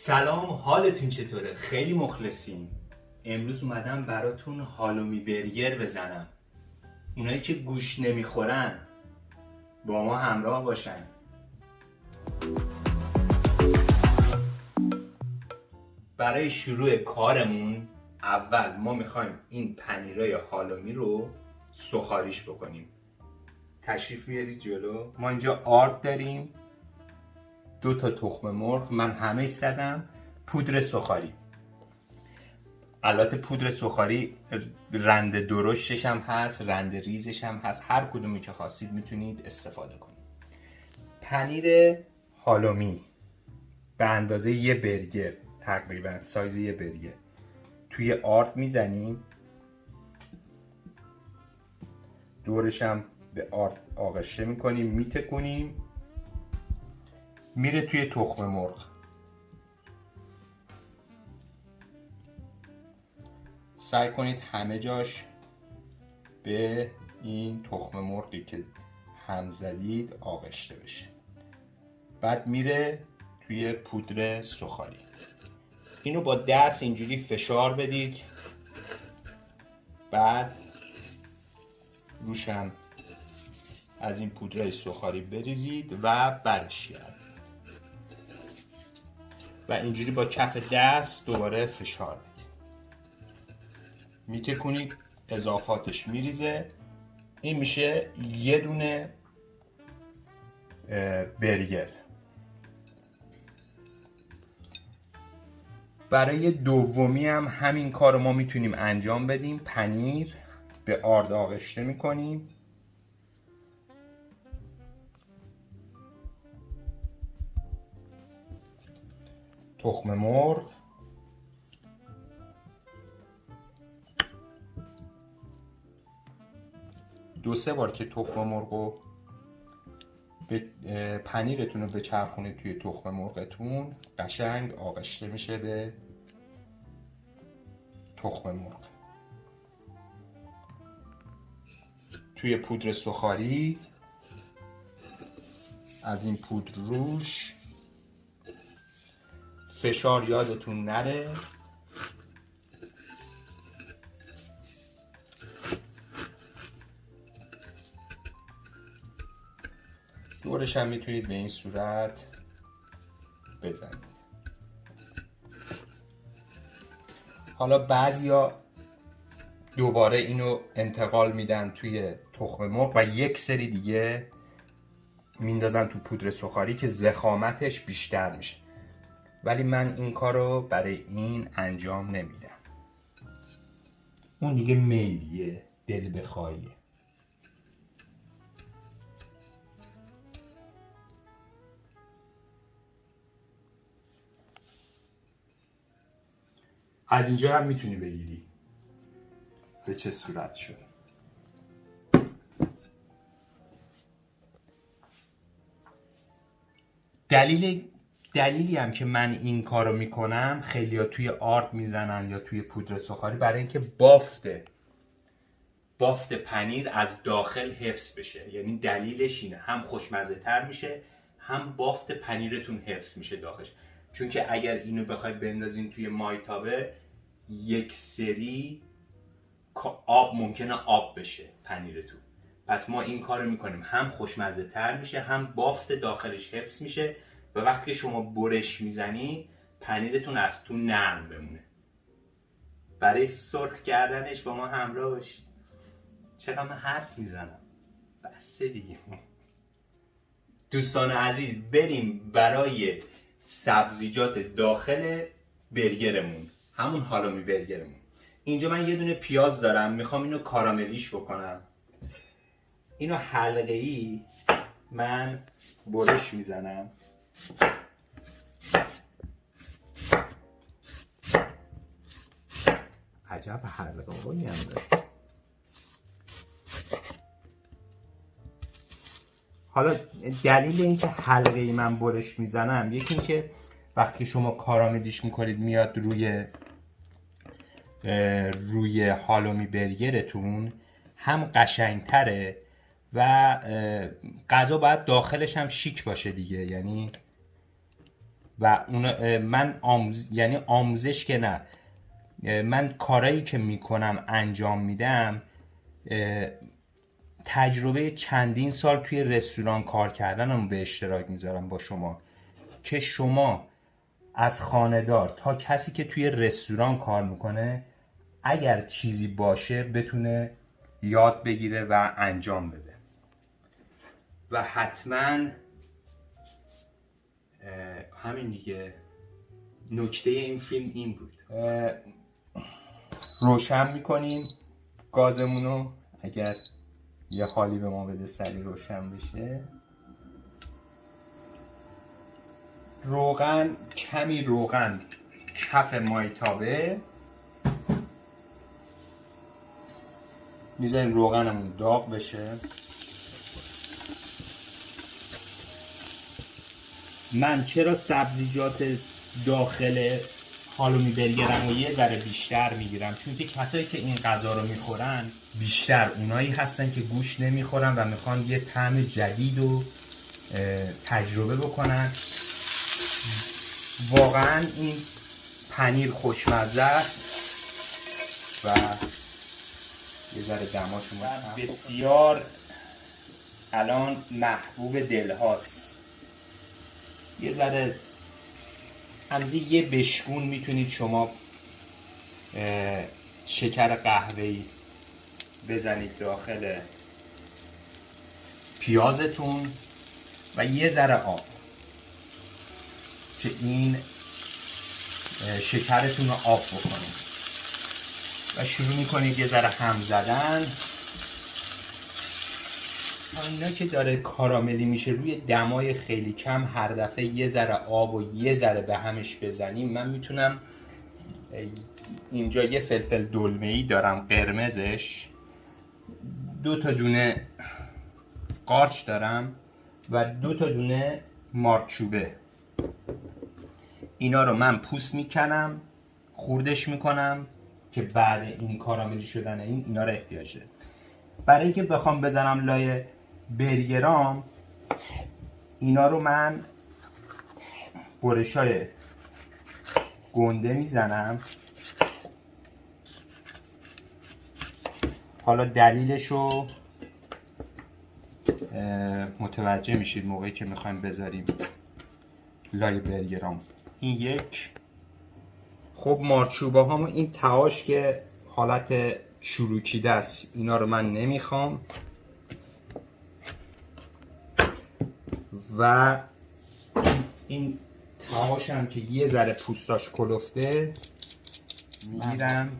سلام، حالتون چطوره؟ خیلی مخلصیم. امروز اومدم براتون هالومی برگر بزنم. اونایی که گوش نمیخورن با ما همراه باشن. برای شروع کارمون اول ما میخوایم این پنیرای هالومی رو سوخاریش بکنیم. تشریف بیارید جلو. ما اینجا آرد داریم، 2 تا تخم مرغ، من همه زدم، پودر سوخاری. البته پودر سوخاری رنده درشتش هم هست، رنده ریزش هم هست، هر کدومی که خواستید میتونید استفاده کنید. پنیر هالومی به اندازه یه برگر، تقریبا سایز یه برگر، توی آرد میزنیم، دورش هم به آرد آغشته میکنیم، میتکنیم، میره توی تخم مرغ. سعی کنید همه جاش به این تخم مرغی که هم زدید آغشته بشه. بعد میره توی پودر سوخاری. اینو با دست اینجوری فشار بدید، بعد روشم از این پودر سوخاری بریزید و برش گردید و اینجوری با کف دست دوباره فشار بدید. میتکنید، اضافاتش میریزه. این میشه یه دونه برگر. برای دومی هم همین کار رو ما میتونیم انجام بدیم. پنیر به آرد آغشته میکنیم، تخم مرغ، دو سه بار که تخم مرغ پنیرتون رو بچرخونید توی تخم مرغتون، قشنگ آغشته میشه به تخم مرغ. توی پودر سوخاری از این پودر روش فشار یادتون نره. دورش هم میتونید به این صورت بزنید. حالا بعضیا دوباره اینو انتقال میدن توی تخم مرغ و یک سری دیگه میندازن تو پودر سوخاری که ضخامتش بیشتر میشه، ولی من این کارو برای این انجام نمیدم. اون دیگه میلیه، دل بخواهیه. از اینجا هم میتونی بگیری به چه صورت شد. دلیلی هم که من این کارو میکنم، خیلیا توی آرد میزنن یا توی پودر سوخاری، برای اینکه بافت پنیر از داخل حفظ بشه. یعنی دلیلش اینه، هم خوشمزه تر میشه، هم بافت پنیرتون حفظ میشه داخلش. چون که اگر اینو بخواید بندازین توی مایتابه، یک سری آب ممکنه آب بشه پنیرتون. پس ما این کارو میکنیم، هم خوشمزه تر میشه، هم بافت داخلش حفظ میشه و وقتی شما برش میزنی پنیرتون از تو نرم بمونه. برای سرخ کردنش با ما همراه باشید. چقدر من حرف میزنم، بسه دیگه. دوستان عزیز، بریم برای سبزیجات داخل برگرمون، همون هالومی برگرمون. اینجا من یه دونه پیاز دارم، میخوام اینو کاراملیش بکنم. اینو حلقه ای من برش میزنم. عجب حلقه هایی هم داره. حالا دلیل اینکه حلقه ای من برش میزنم، یکی اینکه وقتی شما کاراملیش میکنید میاد روی هالومی برگرتون، هم قشنگتره و غذا باید داخلش هم شیک باشه دیگه. یعنی و من یعنی آموزش که نه، من کارایی که میکنم انجام میدم تجربه چندین سال توی رستوران کار کردنم به اشتراک میذارم با شما که شما از خانه‌دار تا کسی که توی رستوران کار میکنه اگر چیزی باشه بتونه یاد بگیره و انجام بده. و حتما همین دیگه، نکته این فیلم این بود. روشن میکنیم گازمونو، اگر یه حالی به ما بده سری روشن بشه. روغن، کمی روغن کف مایتابه میذاریم روغنمون داغ بشه. من چرا سبزیجات داخل هالومی برگرم و یه ذره بیشتر میگیرم؟ چون که کسایی که این غذا رو میخورن بیشتر اونایی هستن که گوشت نمیخورن و میخوان یه طعم جدید رو تجربه بکنن. واقعا این پنیر خوشمزه است و یه ذره دماشو بسیار الان محبوب دل هاست. یه ذره همزی یه بشکون میتونید شما شکر قهوه‌ای بزنید داخل پیازتون و یه ذره آب که این شکرتون رو آب بکنید و شروع میکنید یه ذره هم زدن. اینا که داره کاراملی میشه روی دمای خیلی کم هر دفعه یه ذره آب و یه ذره به همش بزنیم. من میتونم اینجا یه فلفل دلمه‌ای دارم قرمزش، 2 تا دونه قارچ دارم و 2 تا دونه مارچوبه. اینا رو من پوست میکنم، خوردش میکنم که بعد این کاراملی شدن اینا رو احتیاج داره. برای اینکه بخوام بزنم لای برگرام، اینا رو من برشای گنده میزنم. حالا دلیلش رو متوجه میشید موقعی که میخوایم بذاریم لای برگرام. این یک. خب مارچوبه هامو این تهاش که حالت چروکیده است اینا رو من نمیخوام و این تهاش هم که یه ذره پوستاش کلفته میگیرم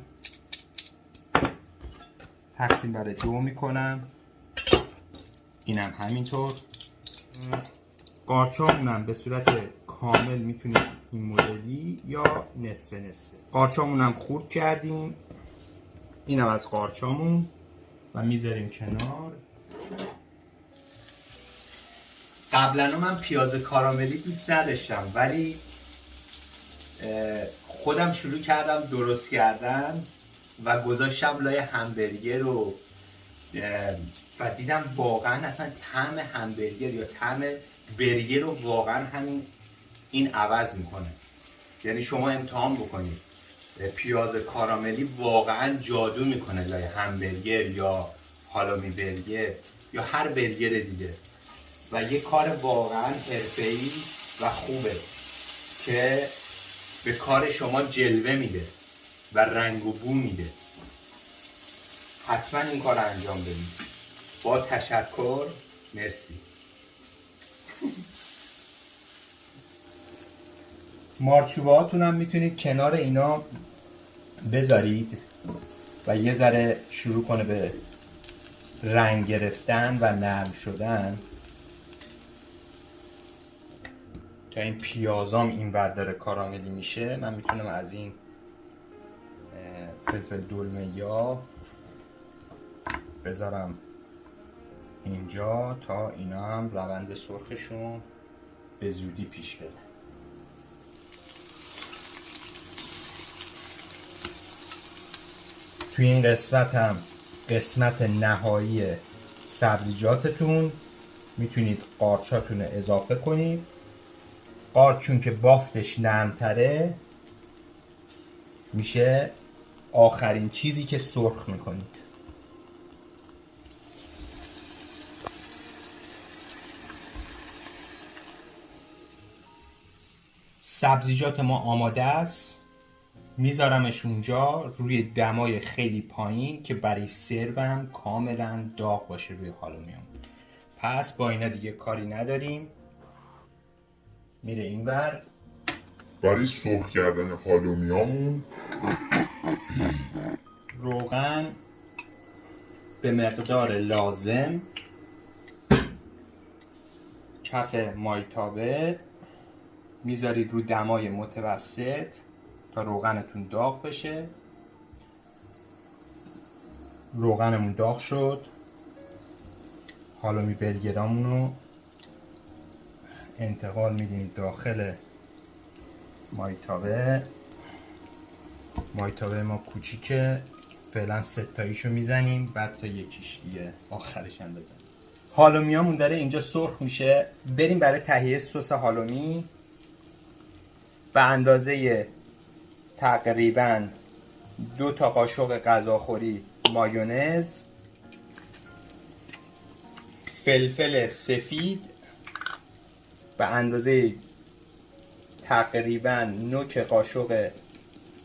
تقسیم بر 2 میکنم. اینم همینطور. قارچامونم به صورت کامل میتونید این مدلی یا نصف نصفه. قارچامونم خورد کردیم. اینم از قارچامون و میذاریم کنار. قبلا من پیاز کاراملی دوست نداشتم ولی خودم شروع کردم درست کردن و گذاشتم لای همبرگر و دیدم واقعا اصلا طعم همبرگر یا طعم برگر رو واقعا این عوض میکنه. یعنی شما امتحان بکنید، پیاز کاراملی واقعا جادو میکنه لای همبرگر یا هالومی برگر یا هر برگر دیگه و یه کار واقعا حرفه‌ای و خوبه که به کار شما جلوه میده و رنگ و بو میده. حتما این کار انجام بدید. با تشکر. مرسی. مارچوبه هاتون هم میتونید کنار اینا بذارید و یه ذره شروع کنه به رنگ گرفتن و نرم شدن تا این پیازام این ور داره کاراملی میشه. من میتونم از این فلفل دلمه یا بذارم اینجا تا اینا هم روند سرخشون به زودی پیش بره. توی این قسمت هم قسمت نهایی سبزیجاتتون میتونید قارچاتون اضافه کنید قارچ چون که بافتش نرمتره میشه آخرین چیزی که سرخ میکنید. سبزیجات ما آماده است. میذارمش اونجا روی دمای خیلی پایین که برای سروم کاملا داغ باشه روی هالومیام. پس با اینا دیگه کاری نداریم. میره اینور. برای سرخ کردن هالومیامون روغن به مقدار لازم، کف مایتابه میذارید رو دمای متوسط تا روغنتون داغ بشه. روغنمون داغ شد. هالومی برگرامون رو انتقال میدیم داخل مایتابه. مایتابه ما کوچیکه، فعلا 3 تاییشو میزنیم، بعد تا یکیش دیگه آخرش هم بزنیم. هالومیامون داره اینجا سرخ میشه. بریم برای تهیه سس هالومی. به اندازه تقریبا 2 تا قاشق غذاخوری مایونز، فلفل سفید به اندازه تقریبا نوک قاشق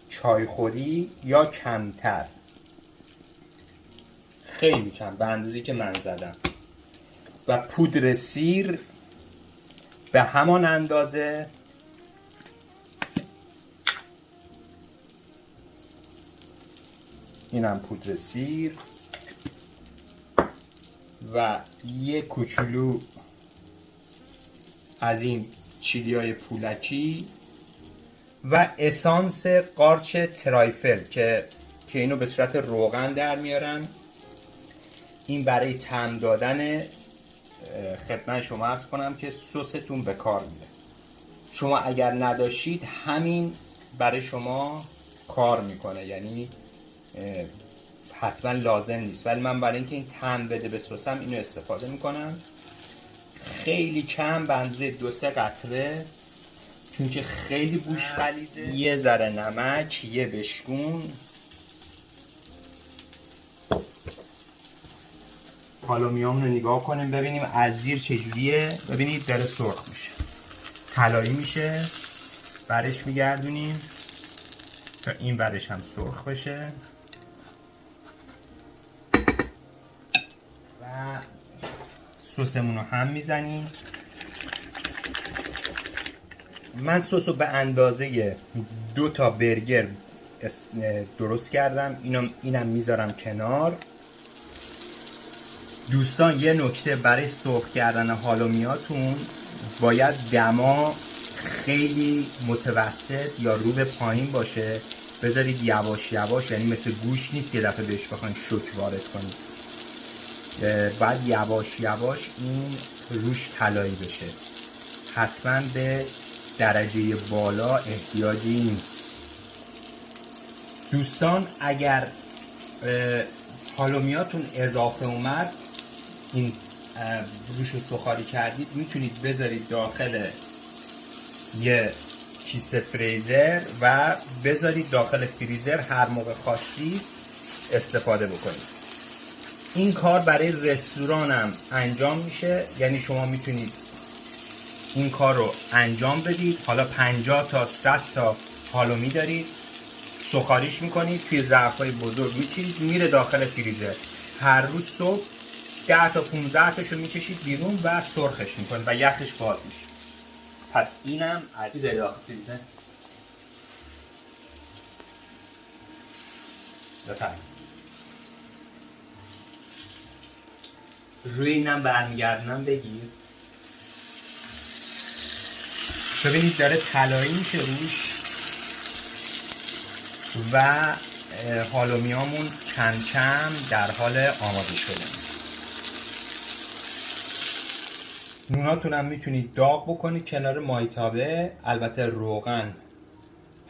چایخوری یا کمتر، خیلی کم به اندازه‌ای که من زدم، و پودر سیر به همان اندازه. اینم پودر سیر و یه کوچولو از این چیلیای پولکی و اسانس قارچ ترایفل که اینو به صورت روغن در میارن. این برای طعم دادن، خدمت شما عرض کنم که سستون به کار میره. شما اگر نداشتید همین برای شما کار میکنه، یعنی حتما لازم نیست، ولی من برای اینکه این طعم بده به سسم اینو استفاده میکنم. خیلی کم به اندازه 2-3 قطره، چون که خیلی بوش غلیظه. یه ذره نمک، یه بشکون. هالومیامون رو نگاه کنیم ببینیم از زیر چجوریه. ببینید داره سرخ میشه، طلایی میشه. برش میگردونیم تا این برش هم سرخ بشه و سسمون رو هم میزنیم. من سس رو به اندازه 2 تا برگر درست کردم. اینم میذارم کنار. دوستان یه نکته برای سرخ کردن هالومیاتون، باید دما خیلی متوسط یا رو به پایین باشه. بذارید یواش یواش، یعنی مثل گوش نیست یه دفعه بهش بخواین شوک وارد کنید. بعد یواش یواش این روش طلایی بشه. حتما به درجه بالا احتیاجی نیست. دوستان اگر هالومیاتون اضافه اومد، این روش رو سوخاری کردید، میتونید بذارید داخل یه کیسه فریزر و بذارید داخل فریزر، هر موقع خواستید استفاده بکنید. این کار برای رستوران هم انجام میشه، یعنی شما میتونید این کار رو انجام بدید. حالا 50 تا 100 تا هالومی دارید، سوخاریش میکنید، توی ظرفای بزرگ میچینید، میره داخل فریزر. هر روز صبح 10 تا 15 تاشو میکشید بیرون و سرخش میکنید و یخش باز میشه. پس اینم از داخل فریزر. بفرمایید. روی اینم برمیگردونم بگیر. ببینید داره طلایی میشه روش و هالومیامون کم کم در حال آماده شدن. نوناتون هم میتونید داغ بکنید کنار مایتابه. البته روغن،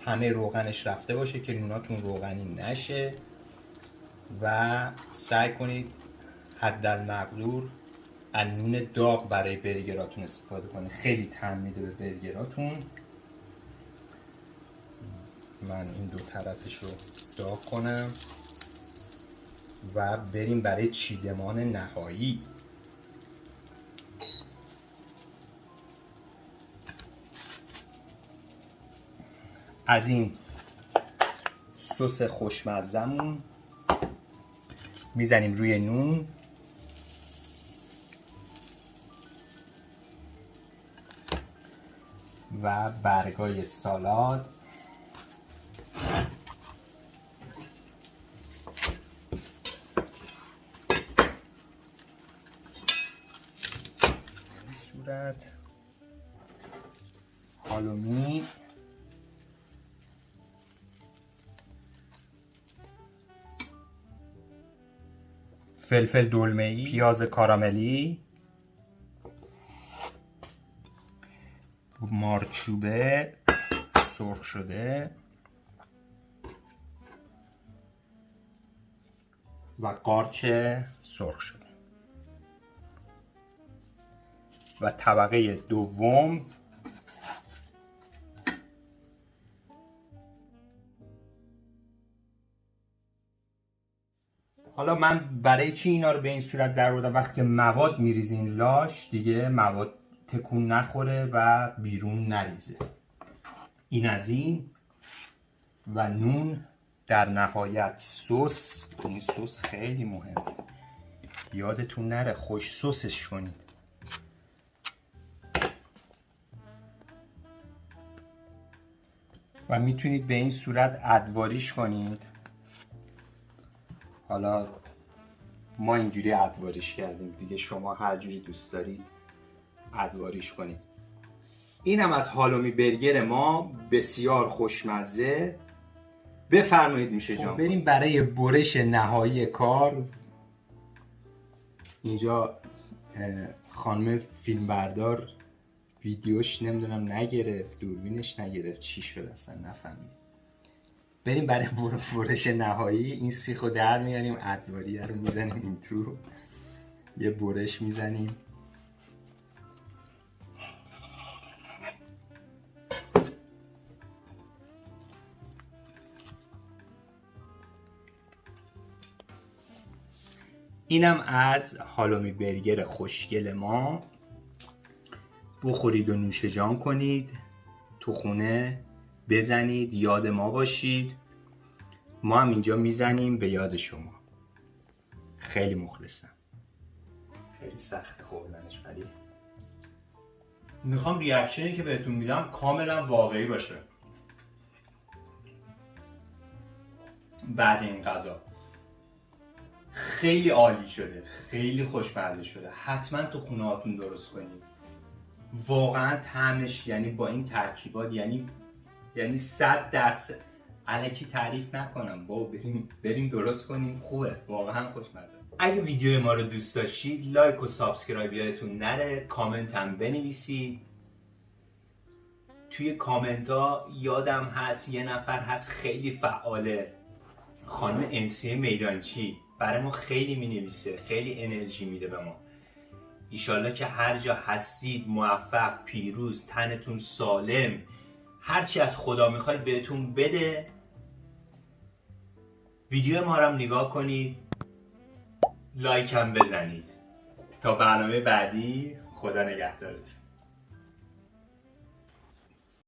همه روغنش رفته باشه که نوناتون روغنی نشه و سعی کنید حداقل مقدور از نون داغ برای برگراتون استفاده کنید، خیلی طعم میده به برگراتون. من این دو طرفش رو داغ کنم و بریم برای چیدمان نهایی. از این سس خوشمزمون میزنیم روی نون و برگای سالاد این صورت، هالومی، فلفل دلمه‌ای، پیاز کاراملی، مارچوبه سرخ شده و قارچ سرخ شده. و طبقه دوم حالا من برای چی اینا رو به این صورت در آوردم؟ وقتی که مواد میریزین لاش دیگه مواد تکون نخوره و بیرون نریزه. این از این. و نون در نهایت سس. این سس خیلی مهمه، یادتون نره خوش سسش کنید. و میتونید به این صورت ادواریش کنید. حالا ما اینجوری ادواریش کردیم دیگه، شما هر جوری دوست دارید ادواریش کنید. اینم از هالومی برگر ما، بسیار خوشمزه. بفرمایید میشه جان. بریم برای برش نهایی کار. اینجا خانم فیلمبردار ویدیوش نمیدونم نگرفت، دوربینش نگرفت، چی شد اصلا نفهمید. بریم برای برش نهایی. این سیخو در میاریم، ادواریه رو میزنیم این تو، یه برش میزنیم. اینم از هالومی برگر خوشگل ما. بخورید و نوش جان کنید، تو خونه بزنید، یاد ما باشید. ما هم اینجا میزنیم به یاد شما. خیلی مخلصم. خیلی سخت خوردنش، ولی میخوام ریاکشنی که بهتون میدم کاملا واقعی باشه. بعد این غذا خیلی عالی شده، خیلی خوشمزه شده. حتما تو خونه هاتون درست کنید. واقعا طعمش یعنی با این ترکیبات یعنی 100%. الکی تعریف نکنم، بریم درست کنیم. خوبه، واقعا خوشمزه. اگه ویدیو ما رو دوست داشتید لایک و سابسکرایب یادتون نره. کامنت هم بنویسید. توی کامنت ها یادم هست یه نفر هست خیلی فعاله، خانم انسیه میدانچی، برای ما خیلی می نویسه، خیلی انرژی میده به ما. ایشالله که هر جا هستید موفق، پیروز، تنتون سالم، هرچی از خدا میخواید بهتون بده. ویدیو ما رو هم نگاه کنید، لایک هم بزنید. تا برنامه بعدی، خدا نگهدارتون.